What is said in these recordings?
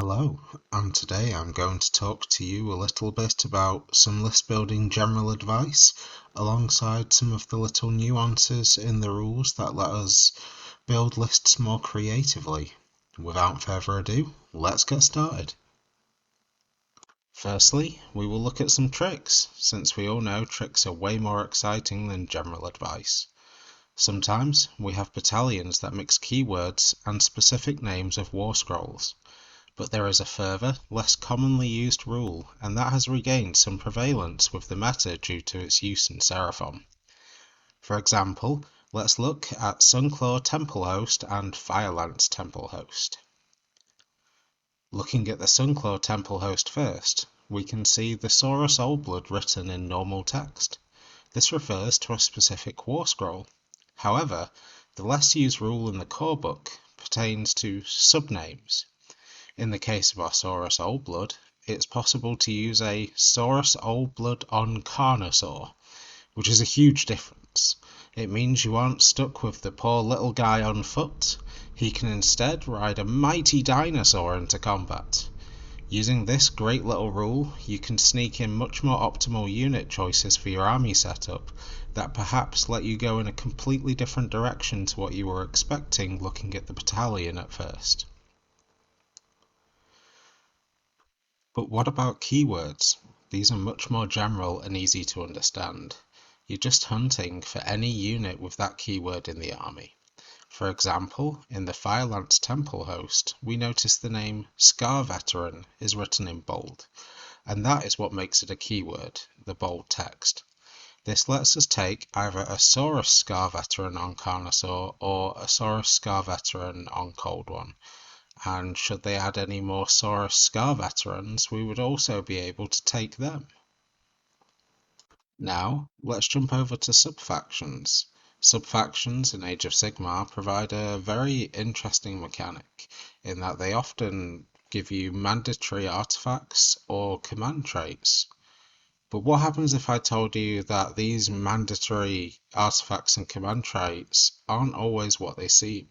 Hello, and today I'm going to talk to you a little bit about some list building general advice alongside some of the little nuances in the rules that let us build lists more creatively. Without further ado, let's get started. Firstly, we will look at some tricks, since we all know tricks are way more exciting than general advice. Sometimes we have battalions that mix keywords and specific names of war scrolls. But there is a further, less commonly used rule, and that has regained some prevalence with the meta due to its use in Seraphon. For example, let's look at Sunclaw Temple Host and Firelance Temple Host. Looking at the Sunclaw Temple Host first, we can see the Saurus Oldblood written in normal text. This refers to a specific war scroll. However, the less used rule in the core book pertains to subnames. In the case of our Saurus Oldblood, it's possible to use a Saurus Oldblood on Carnosaur, which is a huge difference. It means you aren't stuck with the poor little guy on foot. He can instead ride a mighty dinosaur into combat. Using this great little rule, you can sneak in much more optimal unit choices for your army setup that perhaps let you go in a completely different direction to what you were expecting looking at the battalion at first. But what about keywords? These are much more general and easy to understand. You're just hunting for any unit with that keyword in the army. For example, in the Firelance Temple Host, we notice the name Scar Veteran is written in bold, and that is what makes it a keyword, the bold text. This lets us take either a Saurus Scar Veteran on Carnosaur or a Saurus Scar Veteran on Cold One. And should they add any more Saurus Scar Veterans, we would also be able to take them. Now, let's jump over to subfactions. Subfactions in Age of Sigmar provide a very interesting mechanic, in that they often give you mandatory artifacts or command traits. But what happens if I told you that these mandatory artifacts and command traits aren't always what they seem?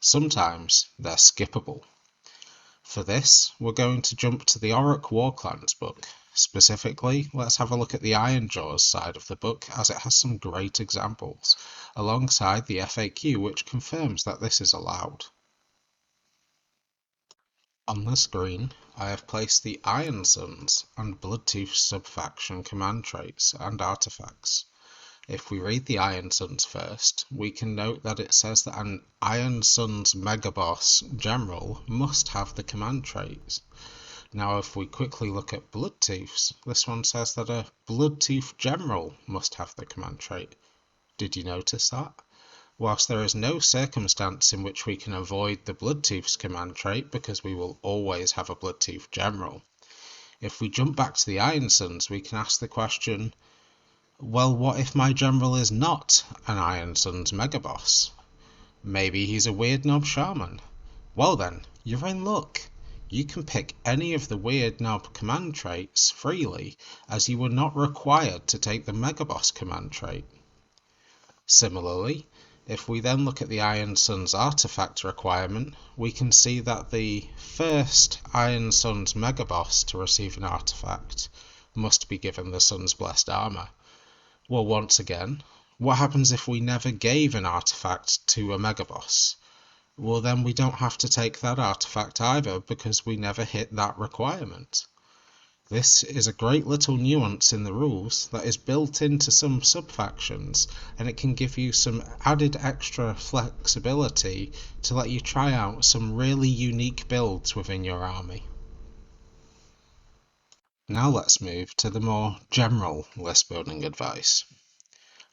Sometimes they're skippable. For this, we're going to jump to the Orruk Warclans book. Specifically, let's have a look at the Ironjawz side of the book, as it has some great examples, alongside the FAQ which confirms that this is allowed. On the screen, I have placed the Iron Suns and Bloodtooth subfaction command traits and artifacts. If we read the Iron Suns first, we can note that it says that an Iron Suns Megaboss General must have the command traits. Now if we quickly look at Bloodtooths, this one says that a Bloodtooth General must have the command trait. Did you notice that? Whilst there is no circumstance in which we can avoid the Bloodtooth's command trait because we will always have a Bloodtooth General, if we jump back to the Iron Suns, we can ask the question, well, what if my general is not an Iron Suns Megaboss? Maybe he's a weird knob shaman. Well then, you're in luck. You can pick any of the weird knob command traits freely, as you were not required to take the Megaboss command trait. Similarly, if we then look at the Iron Suns artifact requirement, we can see that the first Iron Suns Megaboss to receive an artifact must be given the Sun's Blessed Armor. Well, once again, what happens if we never gave an artifact to a Megaboss? Well, then we don't have to take that artifact either because we never hit that requirement. This is a great little nuance in the rules that is built into some subfactions, and it can give you some added extra flexibility to let you try out some really unique builds within your army. Now let's move to the more general list building advice.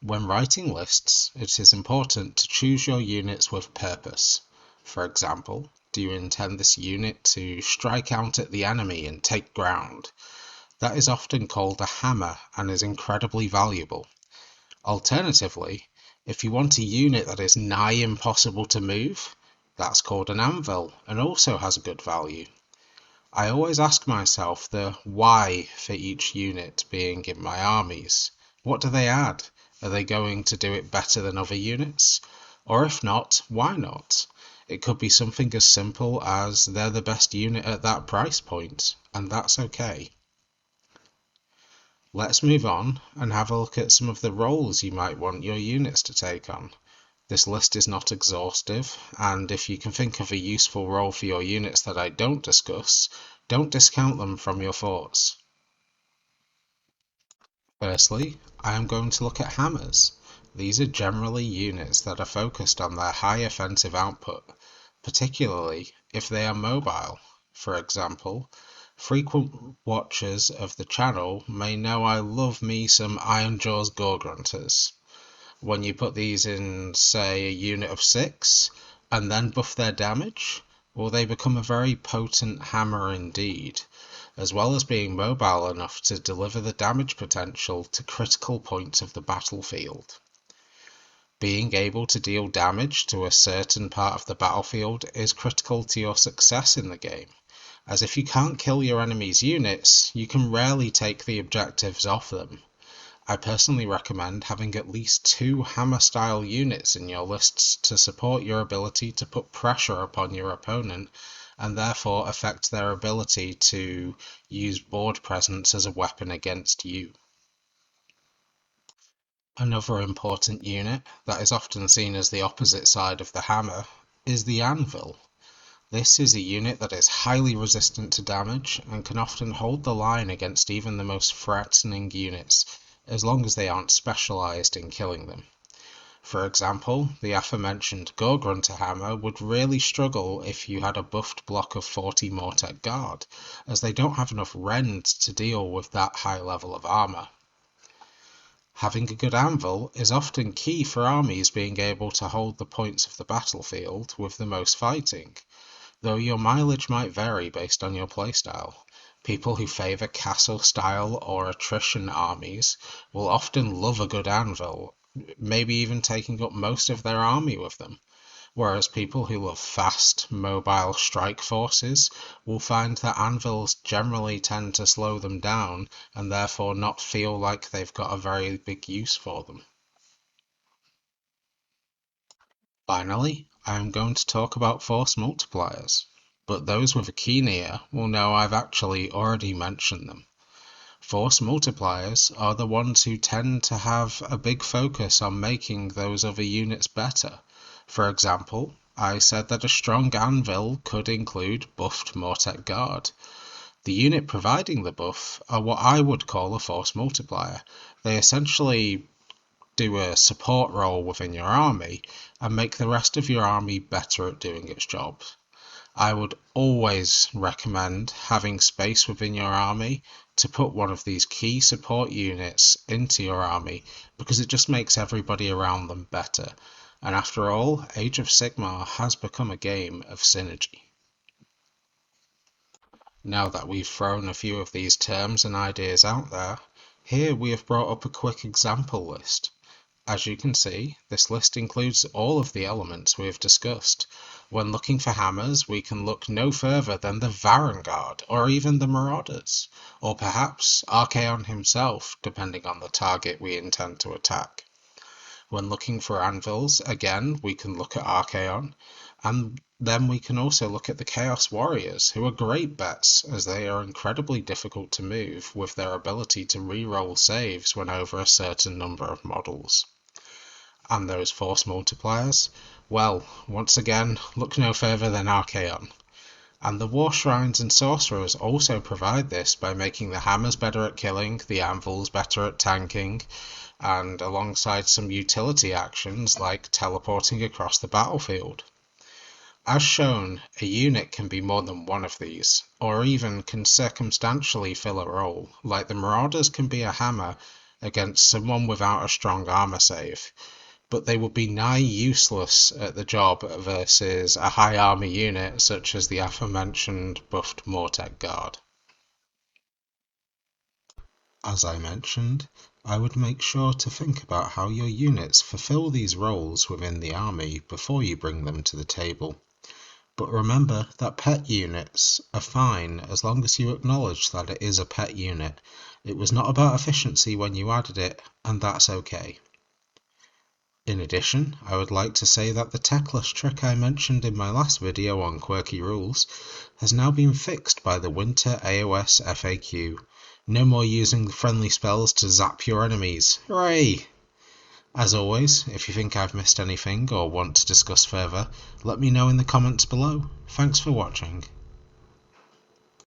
When writing lists, it is important to choose your units with purpose. For example, do you intend this unit to strike out at the enemy and take ground? That is often called a hammer and is incredibly valuable. Alternatively, if you want a unit that is nigh impossible to move, that's called an anvil and also has a good value. I always ask myself the why for each unit being in my armies. What do they add? Are they going to do it better than other units? Or if not, why not? It could be something as simple as they're the best unit at that price point, and that's okay. Let's move on and have a look at some of the roles you might want your units to take on. This list is not exhaustive, and if you can think of a useful role for your units that I don't discuss, don't discount them from your thoughts. Firstly, I am going to look at hammers. These are generally units that are focused on their high offensive output, particularly if they are mobile. For example, frequent watchers of the channel may know I love me some Ironjaw's Gore Grunters. When you put these in, say, a unit of 6, and then buff their damage, well, they become a very potent hammer indeed, as well as being mobile enough to deliver the damage potential to critical points of the battlefield. Being able to deal damage to a certain part of the battlefield is critical to your success in the game, as if you can't kill your enemy's units, you can rarely take the objectives off them. I personally recommend having at least 2 hammer-style units in your lists to support your ability to put pressure upon your opponent and therefore affect their ability to use board presence as a weapon against you. Another important unit that is often seen as the opposite side of the hammer is the anvil. This is a unit that is highly resistant to damage and can often hold the line against even the most threatening units, as long as they aren't specialised in killing them. For example, the aforementioned Gore Grunter hammer would really struggle if you had a buffed block of 40 Mortek Guard, as they don't have enough rend to deal with that high level of armour. Having a good anvil is often key for armies being able to hold the points of the battlefield with the most fighting, though your mileage might vary based on your playstyle. People who favour castle-style or attrition armies will often love a good anvil, maybe even taking up most of their army with them, whereas people who love fast, mobile strike forces will find that anvils generally tend to slow them down and therefore not feel like they've got a very big use for them. Finally, I am going to talk about force multipliers, but those with a keen ear will know I've actually already mentioned them. Force multipliers are the ones who tend to have a big focus on making those other units better. For example, I said that a strong anvil could include buffed Mortek Guard. The unit providing the buff are what I would call a force multiplier. They essentially do a support role within your army and make the rest of your army better at doing its job. I would always recommend having space within your army to put one of these key support units into your army because it just makes everybody around them better. And after all, Age of Sigmar has become a game of synergy. Now that we've thrown a few of these terms and ideas out there, here we have brought up a quick example list. As you can see, this list includes all of the elements we have discussed. When looking for hammers, we can look no further than the Varangard, or even the Marauders, or perhaps Archaon himself, depending on the target we intend to attack. When looking for anvils, again, we can look at Archaon, and then we can also look at the Chaos Warriors, who are great bets, as they are incredibly difficult to move with their ability to re-roll saves when over a certain number of models. And those force multipliers? Well, once again, look no further than Archaon. And the War Shrines and Sorcerers also provide this by making the hammers better at killing, the anvils better at tanking, and alongside some utility actions like teleporting across the battlefield. As shown, a unit can be more than one of these, or even can circumstantially fill a role, like the Marauders can be a hammer against someone without a strong armor save, but they would be nigh useless at the job versus a high armor unit such as the aforementioned buffed Mortek Guard. As I mentioned, I would make sure to think about how your units fulfill these roles within the army before you bring them to the table. But remember that pet units are fine as long as you acknowledge that it is a pet unit. It was not about efficiency when you added it, and that's okay. In addition, I would like to say that the techless trick I mentioned in my last video on quirky rules has now been fixed by the Winter AOS FAQ. No more using the friendly spells to zap your enemies. Hooray! As always, if you think I've missed anything or want to discuss further, let me know in the comments below. Thanks for watching.